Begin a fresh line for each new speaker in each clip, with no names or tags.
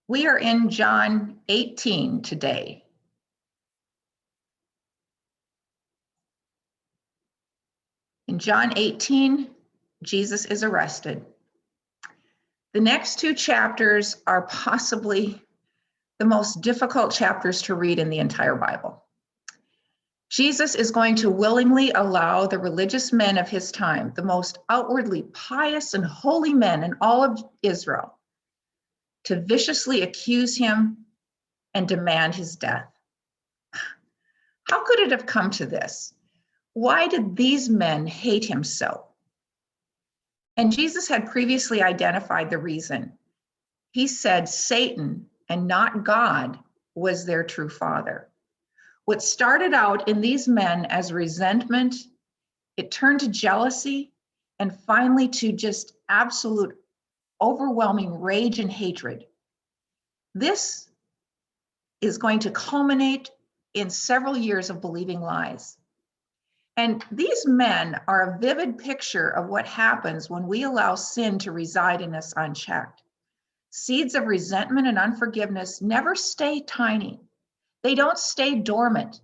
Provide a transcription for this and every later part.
We are in John 18 today. In John 18, Jesus is arrested. The next two chapters are possibly the most difficult chapters to read in the entire Bible. Jesus is going to willingly allow the religious men of his time, the most outwardly pious and holy men in all of Israel, to viciously accuse him and demand his death. How could it have come to this? Why did these men hate him so? And Jesus had previously identified the reason. He said Satan and not God was their true father. What started out in these men as resentment, it turned to jealousy, and finally to just absolute overwhelming rage and hatred. This is going to culminate in several years of believing lies. And these men are a vivid picture of what happens when we allow sin to reside in us unchecked. Seeds of resentment and unforgiveness never stay tiny. They don't stay dormant.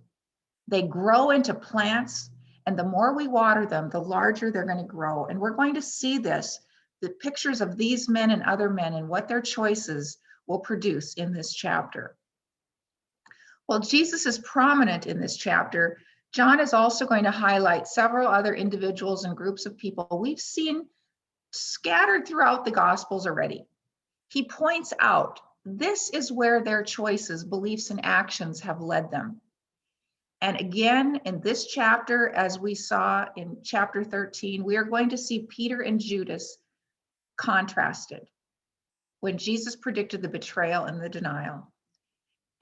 They grow into plants, and the more we water them, the larger they're going to grow. And we're going to see this, the pictures of these men and other men and what their choices will produce in this chapter. While Jesus is prominent in this chapter, John is also going to highlight several other individuals and groups of people we've seen scattered throughout the Gospels already. He points out this is where their choices, beliefs, and actions have led them. And again, in this chapter, as we saw in chapter 13, we are going to see Peter and Judas contrasted when Jesus predicted the betrayal and the denial.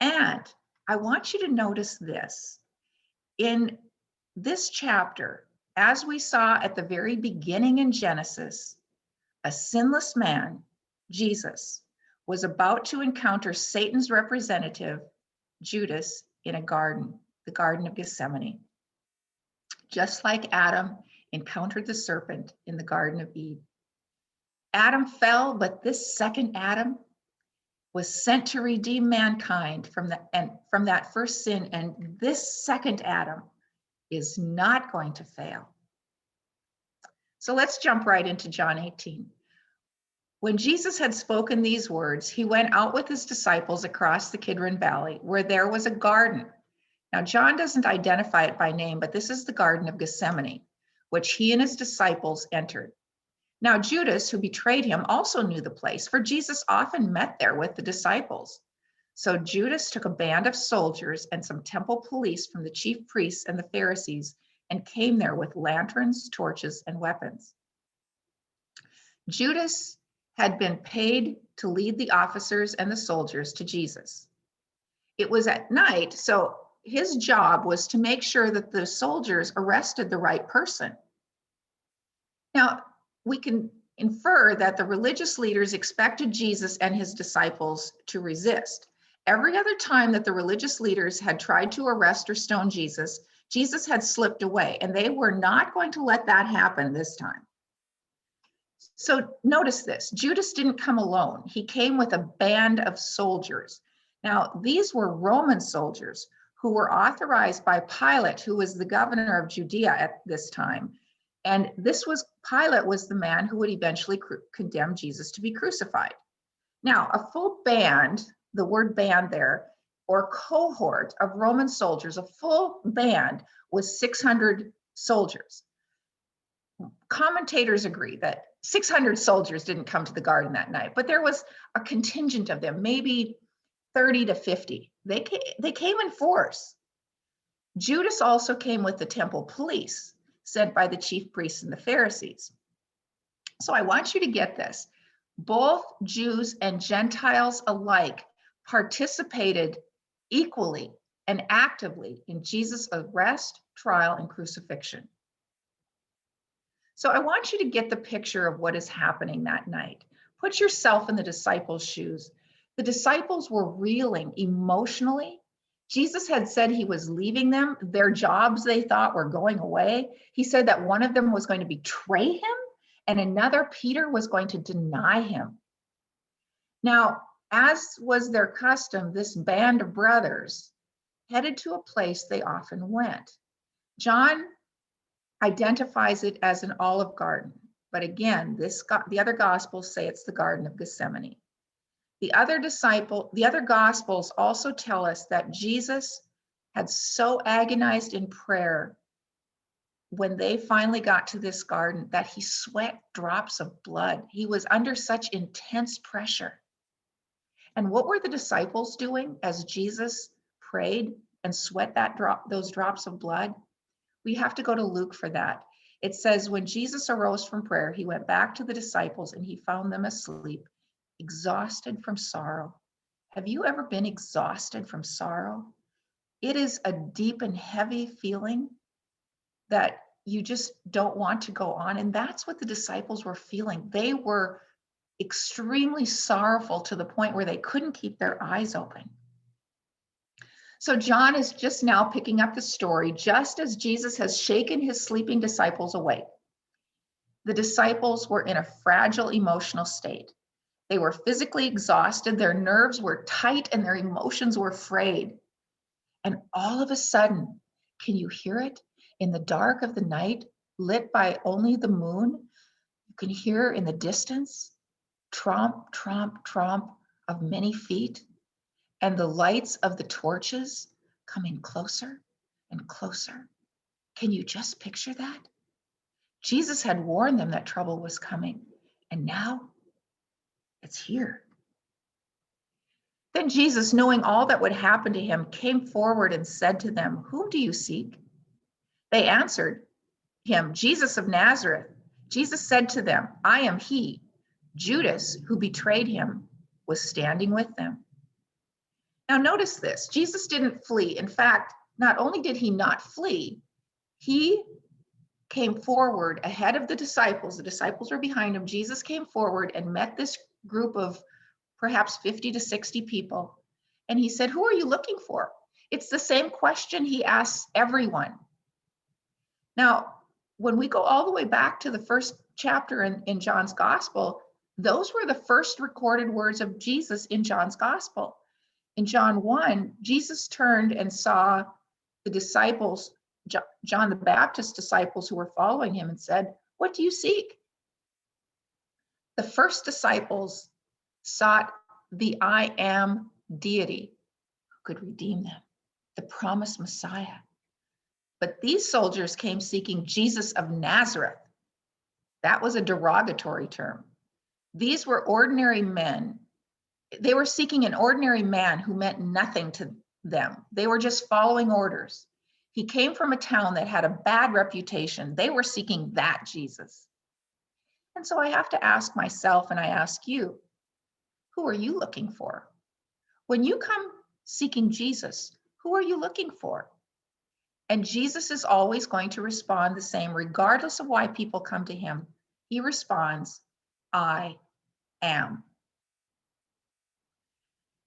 And I want you to notice this. In this chapter, as we saw at the very beginning in Genesis, a sinless man, Jesus, was about to encounter Satan's representative, Judas, in a garden, the Garden of Gethsemane. Just like Adam encountered the serpent in the Garden of Eden. Adam fell, but this second Adam was sent to redeem mankind from that first sin, and this second Adam is not going to fail. So let's jump right into John 18. When Jesus had spoken these words, he went out with his disciples across the Kidron Valley, where there was a garden. Now, John doesn't identify it by name, but this is the Garden of Gethsemane, which he and his disciples entered. Now, Judas, who betrayed him, also knew the place, for Jesus often met there with the disciples. So Judas took a band of soldiers and some temple police from the chief priests and the Pharisees and came there with lanterns, torches, and weapons. Judas had been paid to lead the officers and the soldiers to Jesus. It was at night, so his job was to make sure that the soldiers arrested the right person. Now, we can infer that the religious leaders expected Jesus and his disciples to resist. Every other time that the religious leaders had tried to arrest or stone Jesus, Jesus had slipped away, and they were not going to let that happen this time. So notice this, Judas didn't come alone. He came with a band of soldiers. Now, these were Roman soldiers who were authorized by Pilate, who was the governor of Judea at this time. And Pilate was the man who would eventually condemn Jesus to be crucified. Now, a full band, the word band there, or cohort of Roman soldiers, a full band was 600 soldiers. Commentators agree that 600 soldiers didn't come to the garden that night, but there was a contingent of them, maybe 30 to 50. They came in force. Judas also came with the temple police sent by the chief priests and the Pharisees. So I want you to get this. Both Jews and Gentiles alike participated equally and actively in Jesus' arrest, trial, and crucifixion. So I want you to get the picture of what is happening that night. Put yourself in the disciples' shoes. The disciples were reeling emotionally. Jesus had said he was leaving them. Their jobs, they thought, were going away. He said that one of them was going to betray him and another, Peter, was going to deny him. Now, As was their custom, this band of brothers headed to a place they often went. John identifies it as an olive garden, but again, the other gospels say it's the Garden of Gethsemane. The other gospels also tell us that Jesus had so agonized in prayer when they finally got to this garden that he sweat drops of blood. He was under such intense pressure. And what were the disciples doing as Jesus prayed and sweat those drops of blood? We have to go to Luke for that. It says, when Jesus arose from prayer, he went back to the disciples and he found them asleep, exhausted from sorrow. Have you ever been exhausted from sorrow? It is a deep and heavy feeling that you just don't want to go on. And that's what the disciples were feeling. They were extremely sorrowful to the point where they couldn't keep their eyes open. So John is just now picking up the story just as Jesus has shaken his sleeping disciples awake. The disciples were in a fragile emotional state. They were physically exhausted, their nerves were tight, and their emotions were frayed. And all of a sudden, can you hear it? In the dark of the night, lit by only the moon, you can hear in the distance, tromp, tromp, tromp of many feet, and the lights of the torches coming closer and closer. Can you just picture that? Jesus had warned them that trouble was coming, and now it's here. Then Jesus, knowing all that would happen to him, came forward and said to them, "Whom do you seek?" They answered him, "Jesus of Nazareth." Jesus said to them, "I am he." Judas, who betrayed him, was standing with them. Now notice this, Jesus didn't flee. In fact, not only did he not flee, he came forward ahead of the disciples. The disciples were behind him. Jesus came forward and met this group of perhaps 50 to 60 people. And he said, "Who are you looking for?" It's the same question he asks everyone. Now, when we go all the way back to the first chapter in John's gospel, those were the first recorded words of Jesus in John's gospel. In John 1, Jesus turned and saw the disciples, John the Baptist's disciples who were following him, and said, "What do you seek?" The first disciples sought the I am deity who could redeem them, the promised Messiah. But these soldiers came seeking Jesus of Nazareth. That was a derogatory term. These were ordinary men. They were seeking an ordinary man who meant nothing to them. They were just following orders. He came from a town that had a bad reputation. They were seeking that Jesus. And so I have to ask myself, and I ask you, who are you looking for? When you come seeking Jesus, who are you looking for? And Jesus is always going to respond the same, regardless of why people come to him. He responds, "I am."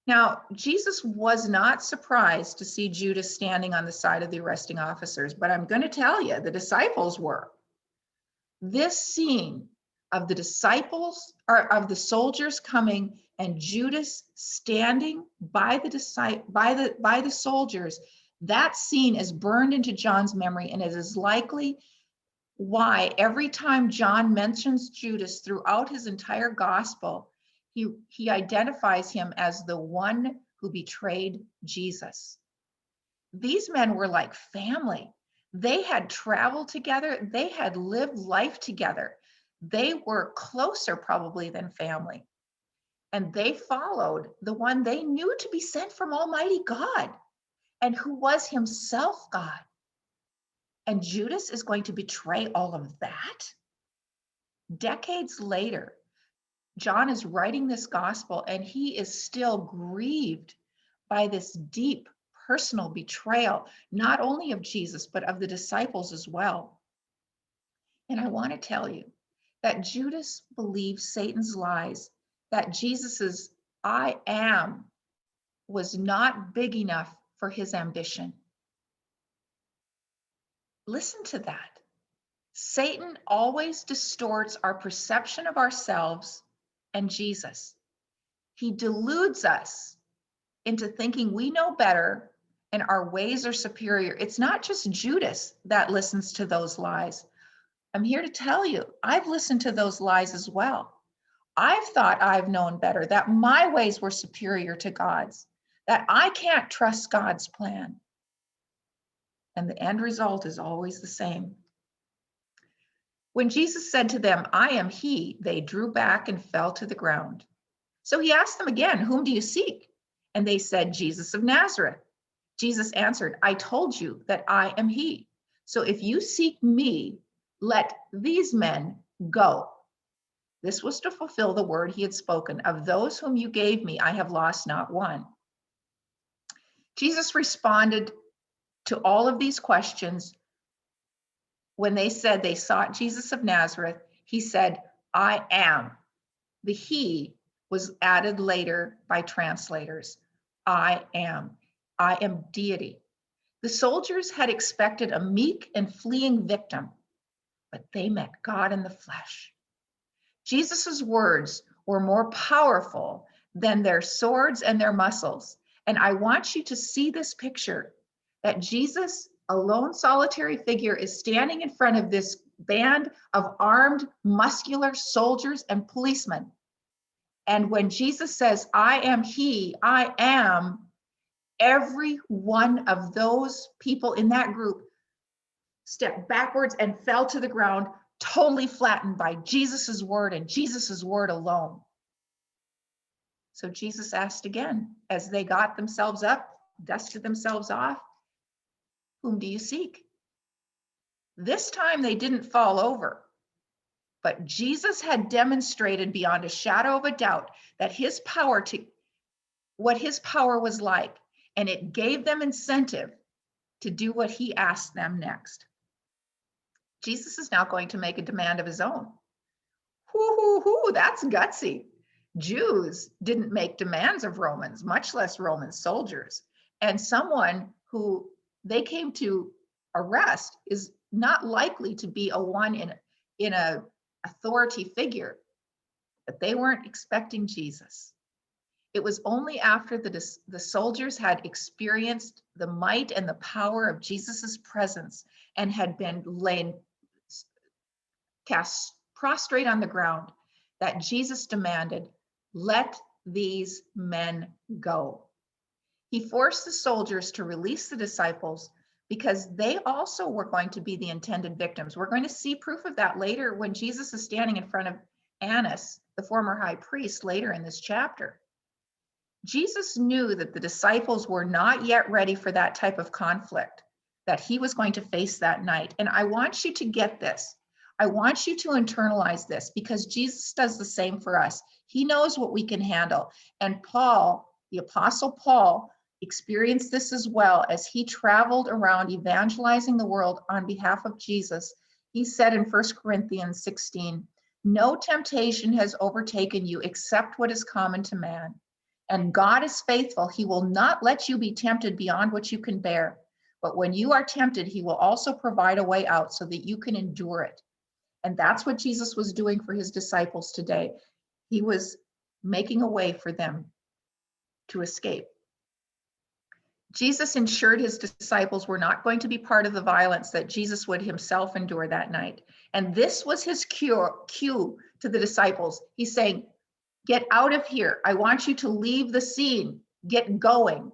Now, Jesus was not surprised to see Judas standing on the side of the arresting officers, but I'm going to tell you, the disciples were. This scene of the disciples, or of the soldiers coming and Judas standing by the soldiers, that scene is burned into John's memory, and it is likely why every time John mentions Judas throughout his entire gospel, he identifies him as the one who betrayed Jesus. These men were like family. They had traveled together. They had lived life together. They were closer probably than family. And they followed the one they knew to be sent from Almighty God and who was himself God. And Judas is going to betray all of that? Decades later, John is writing this gospel and he is still grieved by this deep personal betrayal, not only of Jesus, but of the disciples as well. And I want to tell you that Judas believed Satan's lies, that Jesus's "I am" was not big enough for his ambition. Listen to that. Satan always distorts our perception of ourselves and Jesus. He deludes us into thinking we know better and our ways are superior. It's not just Judas that listens to those lies. I'm here to tell you, I've listened to those lies as well. I've thought I've known better, that my ways were superior to God's, that I can't trust God's plan. And the end result is always the same. When Jesus said to them, I am he, they drew back and fell to the ground. So he asked them again, whom do you seek? And they said, Jesus of Nazareth. Jesus answered, I told you that I am he. So if you seek me, let these men go. This was to fulfill the word he had spoken. Of those whom you gave me, I have lost not one. Jesus responded to all of these questions when they said they sought Jesus of Nazareth. He said, I am. The he was added later by translators. I am. I am deity. The soldiers had expected a meek and fleeing victim, but they met God in the flesh. Jesus's words were more powerful than their swords and their muscles. And I want you to see this picture that Jesus, a lone solitary figure, is standing in front of this band of armed, muscular soldiers and policemen. And when Jesus says, I am he, I am, every one of those people in that group stepped backwards and fell to the ground, totally flattened by Jesus's word and Jesus's word alone. So Jesus asked again, as they got themselves up, dusted themselves off, whom do you seek? This time they didn't fall over, but Jesus had demonstrated beyond a shadow of a doubt that his power what his power was like, and it gave them incentive to do what he asked them next. Jesus is now going to make a demand of his own. That's gutsy. Jews didn't make demands of Romans, much less Roman soldiers. And someone who they came to arrest is not likely to be a one in a authority figure. But they weren't expecting Jesus. It was only after the soldiers had experienced the might and the power of Jesus's presence and had been cast prostrate on the ground that Jesus demanded, let these men go. He forced the soldiers to release the disciples because they also were going to be the intended victims. We're going to see proof of that later when Jesus is standing in front of Annas, the former high priest, later in this chapter. Jesus knew that the disciples were not yet ready for that type of conflict that he was going to face that night. And I want you to get this. I want you to internalize this because Jesus does the same for us. He knows what we can handle. And Paul, the Apostle Paul, experienced this as well as he traveled around evangelizing the world on behalf of Jesus. He said in 1 Corinthians 16, no temptation has overtaken you except what is common to man. And God is faithful. He will not let you be tempted beyond what you can bear. But when you are tempted, he will also provide a way out so that you can endure it. And that's what Jesus was doing for his disciples today. He was making a way for them to escape. Jesus ensured his disciples were not going to be part of the violence that Jesus would himself endure that night. And this was his cue to the disciples. He's saying, get out of here. I want you to leave the scene. Get going.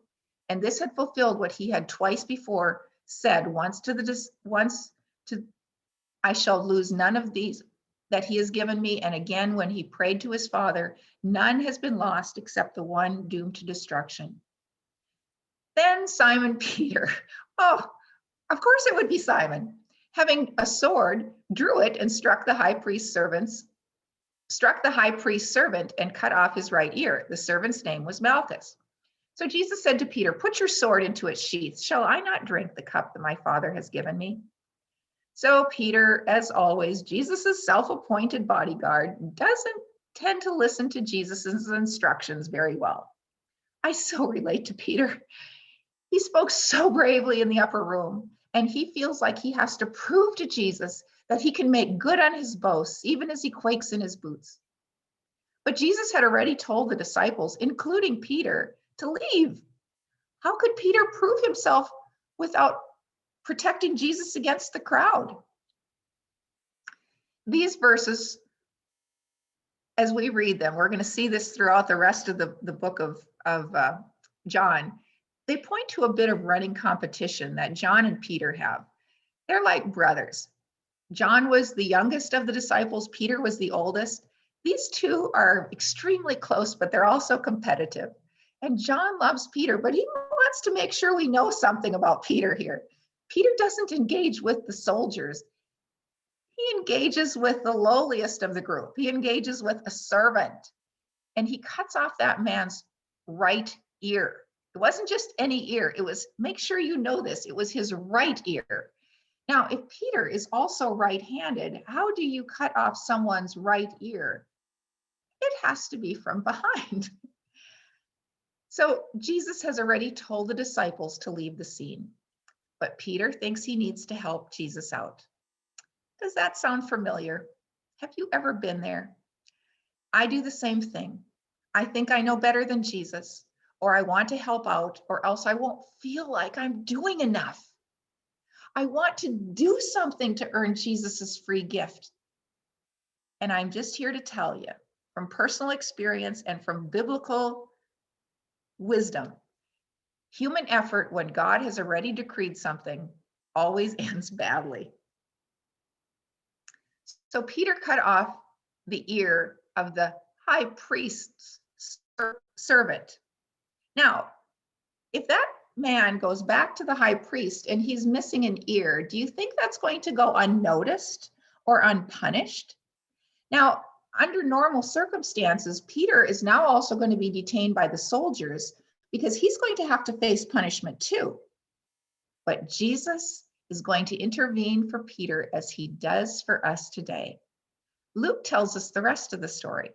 And this had fulfilled what he had twice before said, once to I shall lose none of these that he has given me. And again, when he prayed to his Father, none has been lost except the one doomed to destruction. Then Simon Peter, oh, of course it would be Simon, having a sword, drew it and struck the high priest's servant and cut off his right ear. The servant's name was Malchus. So Jesus said to Peter, put your sword into its sheath. Shall I not drink the cup that my Father has given me? So Peter, as always, Jesus's self-appointed bodyguard, doesn't tend to listen to Jesus's instructions very well. I so relate to Peter. He spoke so bravely in the upper room, and he feels like he has to prove to Jesus that he can make good on his boasts, even as he quakes in his boots. But Jesus had already told the disciples, including Peter, to leave. How could Peter prove himself without protecting Jesus against the crowd? These verses, as we read them, we're going to see this throughout the rest of the book of John. They point to a bit of running competition that John and Peter have. They're like brothers. John was the youngest of the disciples. Peter was the oldest. These two are extremely close, but they're also competitive. And John loves Peter, but he wants to make sure we know something about Peter here. Peter doesn't engage with the soldiers. He engages with the lowliest of the group. He engages with a servant, and he cuts off that man's right ear. It wasn't just any ear. It was, make sure you know this, it was his right ear. Now, if Peter is also right-handed, how do you cut off someone's right ear? It has to be from behind. So Jesus has already told the disciples to leave the scene, but Peter thinks he needs to help Jesus out. Does that sound familiar? Have you ever been there? I do the same thing. I think I know better than Jesus, or I want to help out, or else I won't feel like I'm doing enough. I want to do something to earn Jesus's free gift. And I'm just here to tell you from personal experience and from biblical wisdom, human effort, when God has already decreed something, always ends badly. So Peter cut off the ear of the high priest's servant. Now, if that man goes back to the high priest and he's missing an ear, do you think that's going to go unnoticed or unpunished? Now, under normal circumstances, Peter is now also going to be detained by the soldiers because he's going to have to face punishment too. But Jesus is going to intervene for Peter as he does for us today. Luke tells us the rest of the story.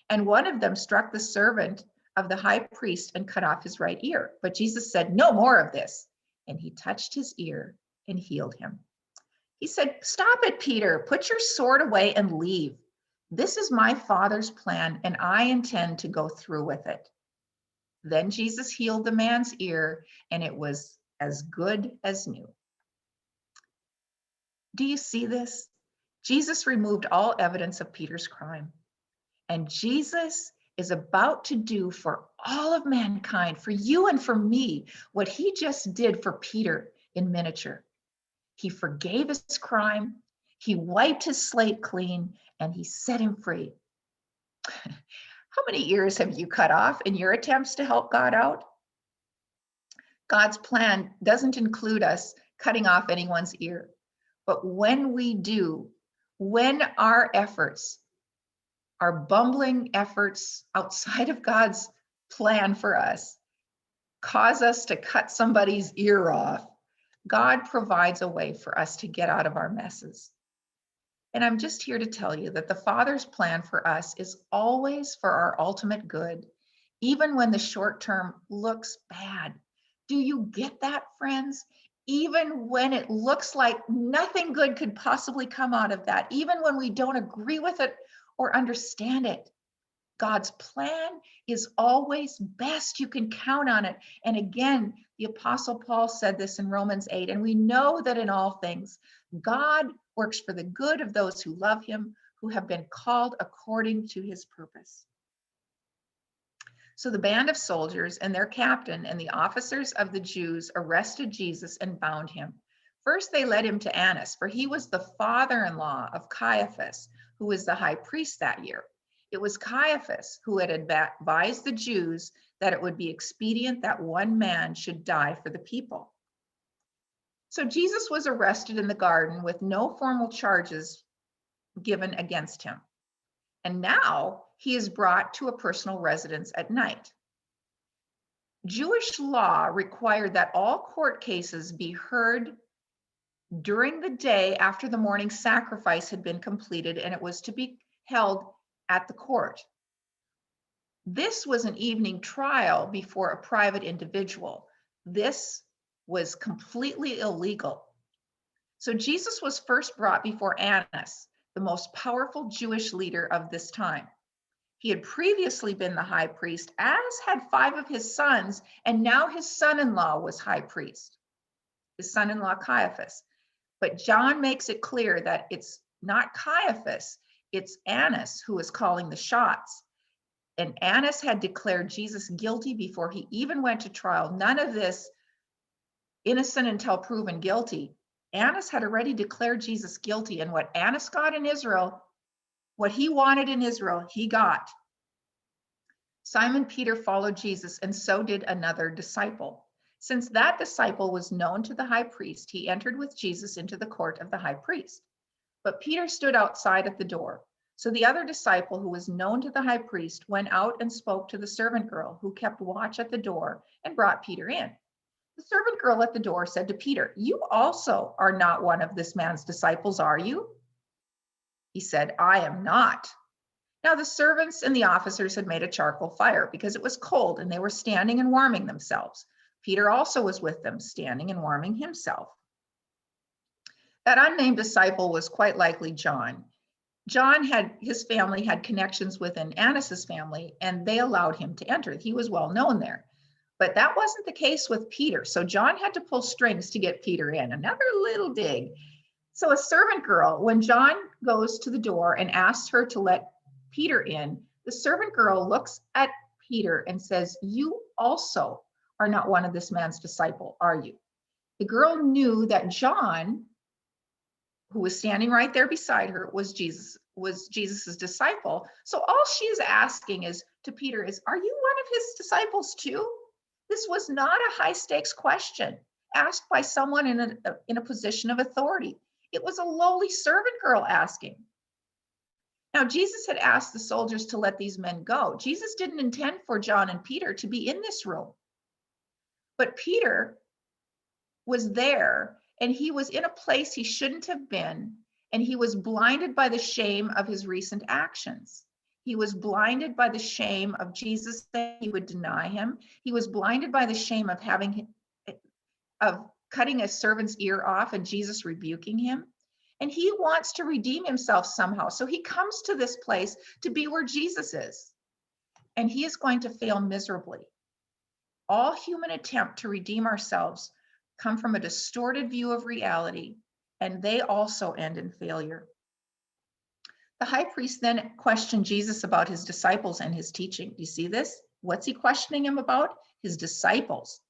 And one of them struck the servant of the high priest and cut off his right ear. But Jesus said, no more of this. And he touched his ear and healed him. He said, stop it, Peter. Put your sword away and leave. This is my Father's plan, and I intend to go through with it. Then Jesus healed the man's ear, and it was as good as new. Do you see this? Jesus removed all evidence of Peter's crime. And Jesus is about to do for all of mankind, for you and for me, what he just did for Peter in miniature. He forgave his crime, he wiped his slate clean, and he set him free. How many ears have you cut off in your attempts to help God out? God's plan doesn't include us cutting off anyone's ear. But when we do, when our efforts, our bumbling efforts outside of God's plan for us, cause us to cut somebody's ear off, God provides a way for us to get out of our messes. And I'm just here to tell you that the Father's plan for us is always for our ultimate good, even when the short term looks bad. Do you get that, friends? Even when it looks like nothing good could possibly come out of that, even when we don't agree with it or understand it, God's plan is always best. You can count on it. And again, the Apostle Paul said this in Romans 8, and we know that in all things, God works for the good of those who love him, who have been called according to his purpose. So the band of soldiers and their captain and the officers of the Jews arrested Jesus and bound him. First, they led him to Annas, for he was the father-in-law of Caiaphas, who was the high priest that year. It was Caiaphas who had advised the Jews that it would be expedient that one man should die for the people. So Jesus was arrested in the garden with no formal charges given against him. And now he is brought to a personal residence at night. Jewish law required that all court cases be heard during the day after the morning sacrifice had been completed, and it was to be held at the court. This was an evening trial before a private individual. This was completely illegal. So Jesus was first brought before Annas, the most powerful Jewish leader of this time. He had previously been the high priest, as had 5 of his sons, and now his son-in-law was high priest, his son-in-law Caiaphas. But John makes it clear that it's not Caiaphas, it's Annas who is calling the shots. And Annas had declared Jesus guilty before he even went to trial. None of this innocent until proven guilty. Annas had already declared Jesus guilty, and what Annas got in Israel, what he wanted in Israel, he got. Simon Peter followed Jesus, and so did another disciple. Since that disciple was known to the high priest, he entered with Jesus into the court of the high priest. But Peter stood outside at the door. So the other disciple, who was known to the high priest, went out and spoke to the servant girl who kept watch at the door and brought Peter in. The servant girl at the door said to Peter, "You also are not one of this man's disciples, are you?" He said, "I am not." Now the servants and the officers had made a charcoal fire because it was cold, and they were standing and warming themselves. Peter also was with them, standing and warming himself. That unnamed disciple was quite likely John. His family had connections within Annas's family, and they allowed him to enter. He was well known there. But that wasn't the case with Peter. So John had to pull strings to get Peter in. Another little dig. So a servant girl, when John goes to the door and asks her to let Peter in, the servant girl looks at Peter and says, "You also are not one of this man's disciple, are you?" The girl knew that John, who was standing right there beside her, was Jesus's disciple. So all she is asking to Peter is, "Are you one of his disciples too?" This was not a high stakes question asked by someone in a position of authority. It was a lowly servant girl asking. Now, Jesus had asked the soldiers to let these men go. Jesus didn't intend for John and Peter to be in this room. But Peter was there, and he was in a place he shouldn't have been, and he was blinded by the shame of his recent actions. He was blinded by the shame of Jesus saying he would deny him. He was blinded by the shame of cutting a servant's ear off and Jesus rebuking him. And he wants to redeem himself somehow. So he comes to this place to be where Jesus is. And he is going to fail miserably. All human attempt to redeem ourselves come from a distorted view of reality, and they also end in failure. The high priest then questioned Jesus about his disciples and his teaching. Do you see this? What's he questioning him about? His disciples.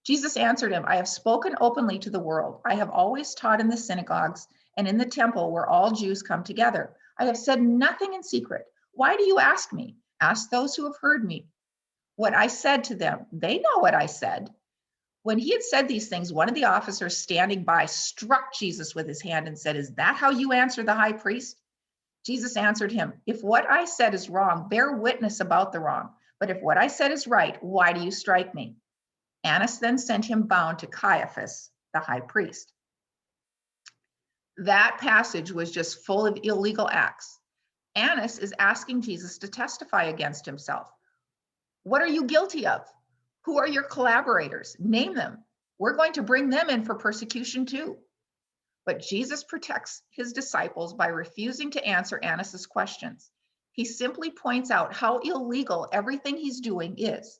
Jesus answered him, "I have spoken openly to the world. I have always taught in the synagogues and in the temple where all Jews come together. I have said nothing in secret. Why do you ask me? Ask those who have heard me what I said to them. They know what I said." When he had said these things, one of the officers standing by struck Jesus with his hand and said, "Is that how you answer the high priest?" Jesus answered him, "If what I said is wrong, bear witness about the wrong. But if what I said is right, why do you strike me?" Annas then sent him bound to Caiaphas, the high priest. That passage was just full of illegal acts. Annas is asking Jesus to testify against himself. What are you guilty of? Who are your collaborators? Name them. We're going to bring them in for persecution too. But Jesus protects his disciples by refusing to answer Annas's questions. He simply points out how illegal everything he's doing is.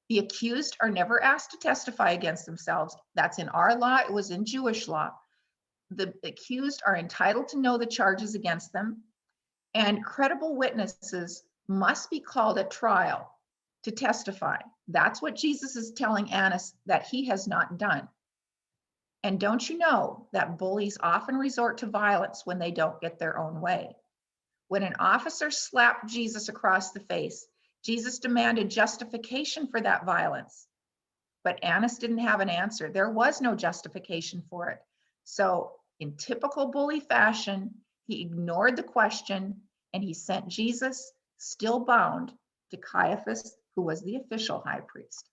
The accused are never asked to testify against themselves. That's in our law. It was in Jewish law. The accused are entitled to know the charges against them, and credible witnesses must be called at trial to testify. That's what Jesus is telling Annas that he has not done. And don't you know that bullies often resort to violence when they don't get their own way? When an officer slapped Jesus across the face, Jesus demanded justification for that violence. But Annas didn't have an answer. There was no justification for it. So in typical bully fashion, he ignored the question and he sent Jesus, still bound, to Caiaphas, who was the official high priest.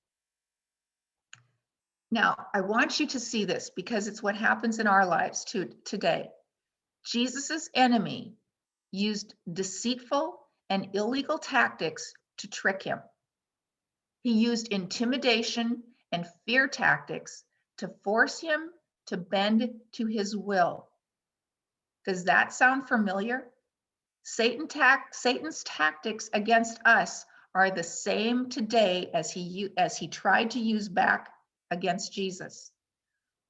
Now, I want you to see this because it's what happens in our lives today. Jesus's enemy used deceitful and illegal tactics to trick him. He used intimidation and fear tactics to force him to bend to his will. Does that sound familiar? Satan's tactics against us are the same today as he tried to use back against Jesus.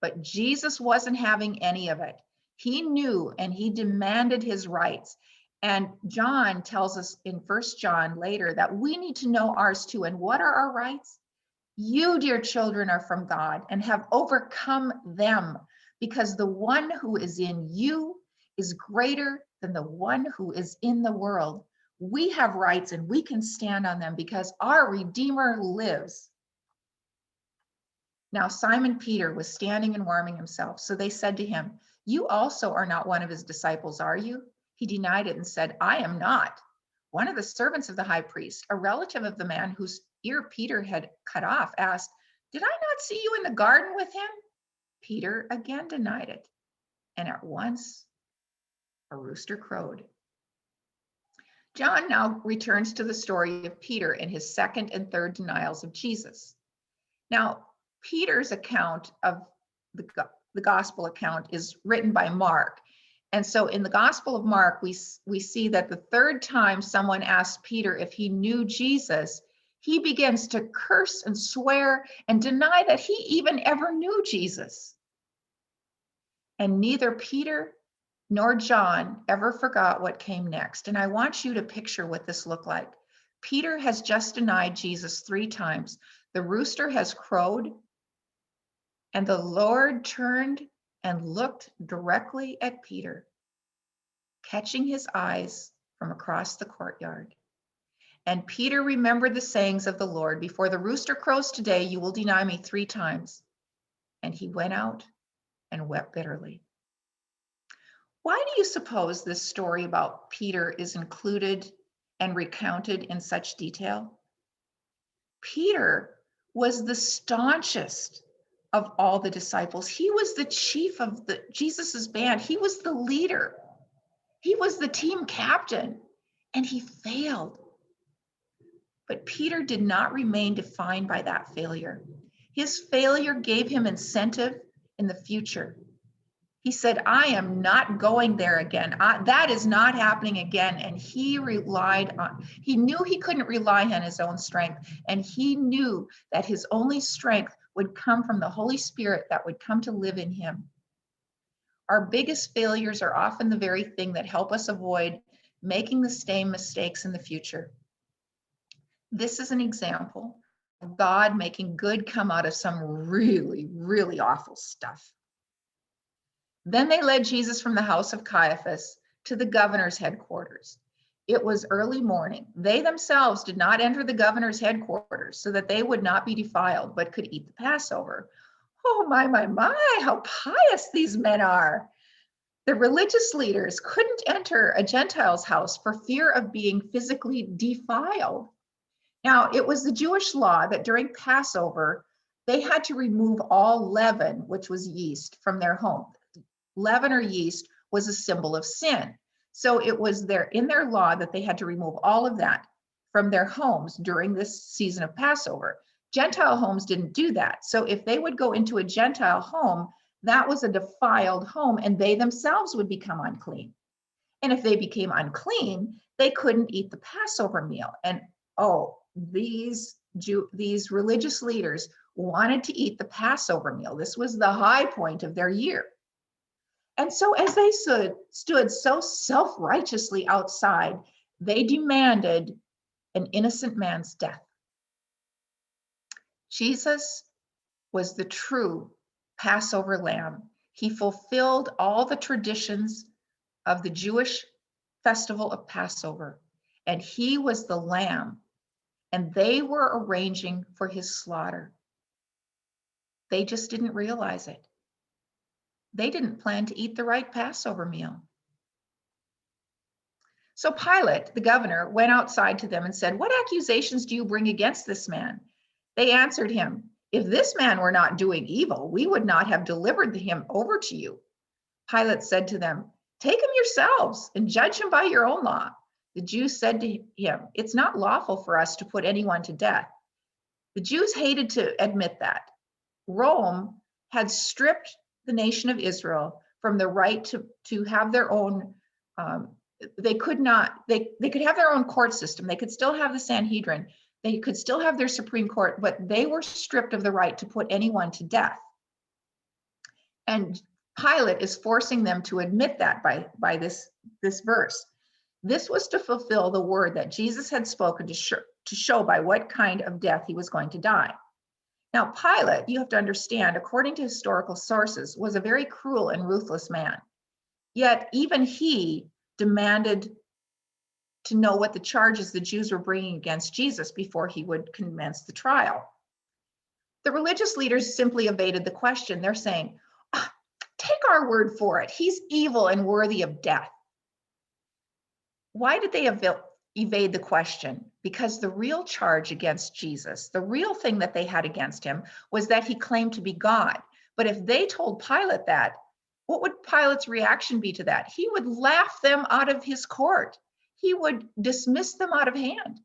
But Jesus wasn't having any of it. He knew and he demanded his rights. And John tells us in 1 John later that we need to know ours too. And what are our rights? You, dear children, are from God and have overcome them, because the one who is in you is greater than the one who is in the world. We have rights and we can stand on them because our Redeemer lives. Now Simon Peter was standing and warming himself. So they said to him, you also are not one of his disciples, are you? He denied it and said, I am not. One of the servants of the high priest, a relative of the man whose ear Peter had cut off, asked, did I not see you in the garden with him? Peter again denied it. And at once a rooster crowed. John now returns to the story of Peter and his second and third denials of Jesus. Now, Peter's account of the gospel account is written by Mark. And so in the Gospel of Mark, we see that the third time someone asked Peter if he knew Jesus, he begins to curse and swear and deny that he even ever knew Jesus. And neither Peter nor John ever forgot what came next. And I want you to picture what this looked like. Peter has just denied Jesus 3 times. The rooster has crowed, and the Lord turned and looked directly at Peter, catching his eyes from across the courtyard. And Peter remembered the sayings of the Lord, before the rooster crows today, you will deny me 3 times. And he went out and wept bitterly. Why do you suppose this story about Peter is included and recounted in such detail? Peter was the staunchest of all the disciples. He was the chief of Jesus's band. He was the leader. He was the team captain, and he failed. But Peter did not remain defined by that failure. His failure gave him incentive in the future. He said, I am not going there again. That is not happening again. And he knew he couldn't rely on his own strength. And he knew that his only strength would come from the Holy Spirit that would come to live in him. Our biggest failures are often the very thing that help us avoid making the same mistakes in the future. This is an example of God making good come out of some really, really awful stuff. Then they led Jesus from the house of Caiaphas to the governor's headquarters. It was early morning. They themselves did not enter the governor's headquarters so that they would not be defiled, but could eat the Passover. Oh, my, how pious these men are. The religious leaders couldn't enter a Gentile's house for fear of being physically defiled. Now, it was the Jewish law that during Passover, they had to remove all leaven, which was yeast, from their home. Leaven or yeast was a symbol of sin. So it was in their law that they had to remove all of that from their homes during this season of Passover. Gentile homes didn't do that. So if they would go into a Gentile home, that was a defiled home, and they themselves would become unclean. And if they became unclean, they couldn't eat the Passover meal. And these religious leaders wanted to eat the Passover meal. This was the high point of their year. And so as they stood so self-righteously outside, they demanded an innocent man's death. Jesus was the true Passover lamb. He fulfilled all the traditions of the Jewish festival of Passover, and he was the lamb, and they were arranging for his slaughter. They just didn't realize it. They didn't plan to eat the right Passover meal. So Pilate, the governor, went outside to them and said, what accusations do you bring against this man? They answered him, if this man were not doing evil, we would not have delivered him over to you. Pilate said to them, take him yourselves and judge him by your own law. The Jews said to him, it's not lawful for us to put anyone to death. The Jews hated to admit that. Rome had stripped the nation of Israel from the right to have their own they could not, they could have their own court system. They could still have the Sanhedrin. They could still have their Supreme Court, but they were stripped of the right to put anyone to death. And Pilate is forcing them to admit that by this verse. This was to fulfill the word that Jesus had spoken to show by what kind of death he was going to die. Now, Pilate, you have to understand, according to historical sources, was a very cruel and ruthless man. Yet even he demanded to know what the charges the Jews were bringing against Jesus before he would commence the trial. The religious leaders simply evaded the question. They're saying, take our word for it. He's evil and worthy of death. Why did they evade the question? Because the real charge against Jesus, the real thing that they had against him, was that he claimed to be God. But if they told Pilate that, what would Pilate's reaction be to that? He would laugh them out of his court. He would dismiss them out of hand.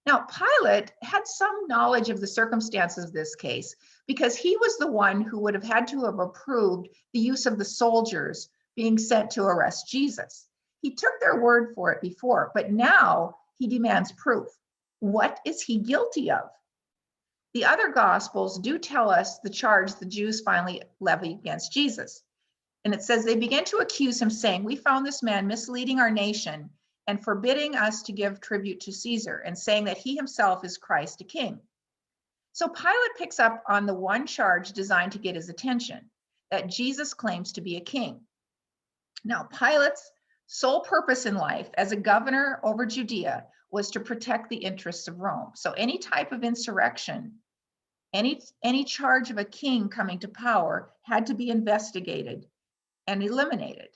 Now, Pilate had some knowledge of the circumstances of this case because he was the one who would have had to have approved the use of the soldiers being sent to arrest Jesus. He took their word for it before, but now he demands proof. What is he guilty of? The other Gospels do tell us the charge the Jews finally levied against Jesus. And it says they began to accuse him, saying, we found this man misleading our nation and forbidding us to give tribute to Caesar, and saying that he himself is Christ, a king. So Pilate picks up on the one charge designed to get his attention, that Jesus claims to be a king. Now, Pilate's sole purpose in life as a governor over Judea was to protect the interests of Rome. So any type of insurrection, any charge of a king coming to power had to be investigated and eliminated.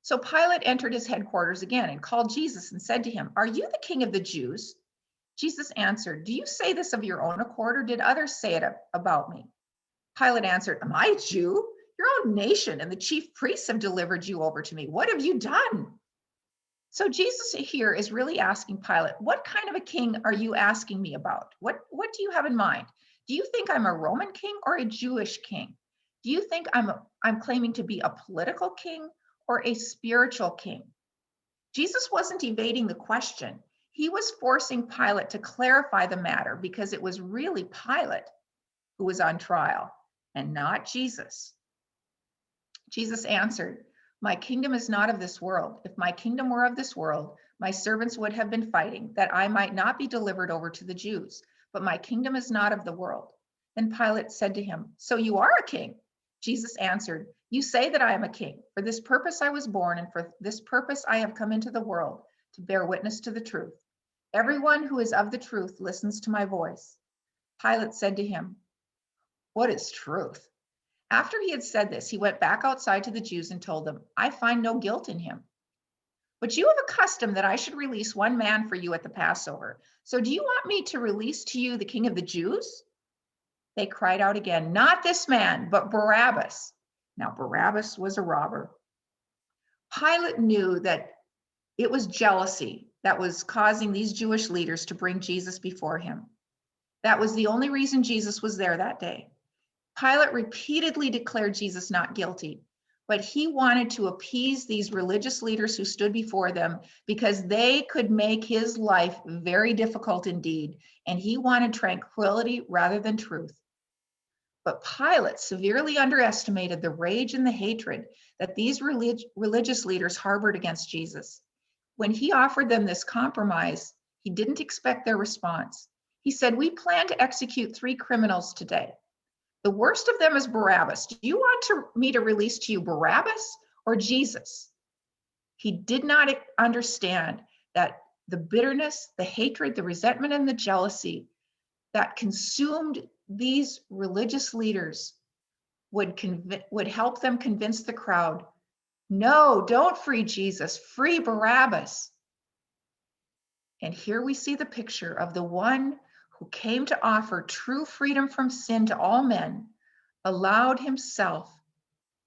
So Pilate entered his headquarters again and called Jesus and said to him, are you the king of the Jews? Jesus answered, do you say this of your own accord, or did others say it about me? Pilate answered, am I a Jew? Your own nation and the chief priests have delivered you over to me. What have you done? So Jesus here is really asking Pilate, what kind of a king are you asking me about? What do you have in mind? Do you think I'm a Roman king or a Jewish king? Do you think I'm claiming to be a political king or a spiritual king? Jesus wasn't evading the question. He was forcing Pilate to clarify the matter because it was really Pilate who was on trial and not Jesus. Jesus answered, my kingdom is not of this world. If my kingdom were of this world, my servants would have been fighting that I might not be delivered over to the Jews. But my kingdom is not of the world. Then Pilate said to him, so you are a king? Jesus answered, you say that I am a king. For this purpose I was born, and for this purpose I have come into the world, to bear witness to the truth. Everyone who is of the truth listens to my voice. Pilate said to him, what is truth? After he had said this, he went back outside to the Jews and told them, I find no guilt in him. But you have a custom that I should release one man for you at the Passover. So do you want me to release to you the king of the Jews? They cried out again, not this man, but Barabbas. Now Barabbas was a robber. Pilate knew that it was jealousy that was causing these Jewish leaders to bring Jesus before him. That was the only reason Jesus was there that day. Pilate repeatedly declared Jesus not guilty, but he wanted to appease these religious leaders who stood before them because they could make his life very difficult indeed, and he wanted tranquility rather than truth. But Pilate severely underestimated the rage and the hatred that these religious leaders harbored against Jesus. When he offered them this compromise, he didn't expect their response. He said, we plan to execute 3 criminals today. The worst of them is Barabbas. Do you want me to release to you Barabbas or Jesus? He did not understand that the bitterness, the hatred, the resentment, and the jealousy that consumed these religious leaders would help them convince the crowd, no, don't free Jesus, free Barabbas. And here we see the picture of the one who came to offer true freedom from sin to all men, allowed himself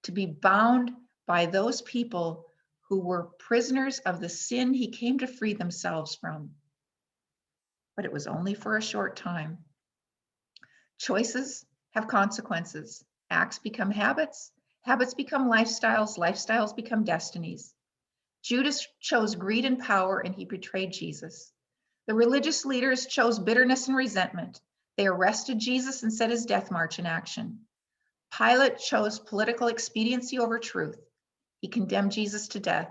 to be bound by those people who were prisoners of the sin he came to free themselves from. But it was only for a short time. Choices have consequences. Acts become habits. Habits become lifestyles. Lifestyles become destinies. Judas chose greed and power, and he betrayed Jesus. The religious leaders chose bitterness and resentment. They arrested Jesus and set his death march in action. Pilate chose political expediency over truth. He condemned Jesus to death.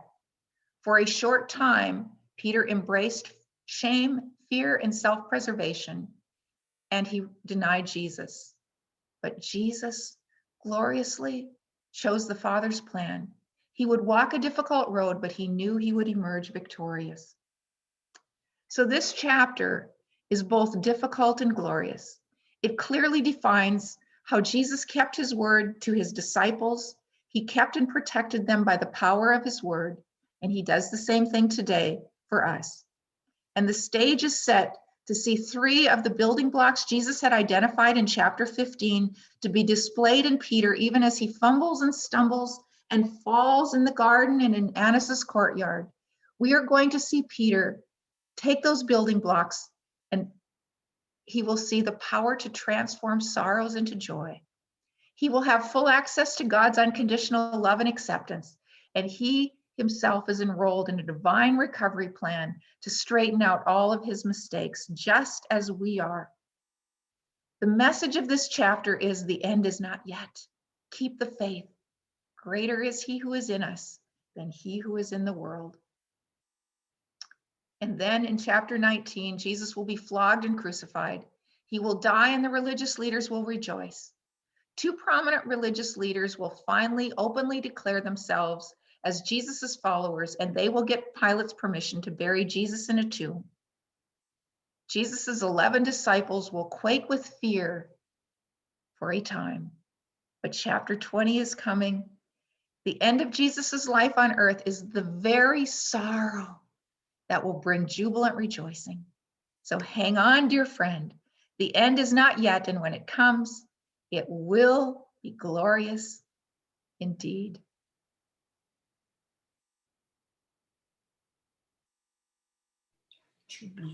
For a short time, Peter embraced shame, fear, and self-preservation, and he denied Jesus. But Jesus gloriously chose the Father's plan. He would walk a difficult road, but he knew he would emerge victorious. So this chapter is both difficult and glorious. It clearly defines how Jesus kept his word to his disciples. He kept and protected them by the power of his word, and he does the same thing today for us. And the stage is set to see 3 of the building blocks Jesus had identified in chapter 15 to be displayed in Peter, even as he fumbles and stumbles and falls in the garden and in Annas' courtyard. We are going to see Peter take those building blocks, and he will see the power to transform sorrows into joy. He will have full access to God's unconditional love and acceptance, and he himself is enrolled in a divine recovery plan to straighten out all of his mistakes, just as we are. The message of this chapter is the end is not yet. Keep the faith. Greater is he who is in us than he who is in the world. And then in chapter 19, Jesus will be flogged and crucified. He will die, and the religious leaders will rejoice. 2 prominent religious leaders will finally openly declare themselves as Jesus's followers, and they will get Pilate's permission to bury Jesus in a tomb. Jesus's 11 disciples will quake with fear for a time, but chapter 20 is coming. The end of Jesus's life on earth is the very sorrow that will bring jubilant rejoicing. So hang on, dear friend. The end is not yet, and when it comes, it will be glorious indeed.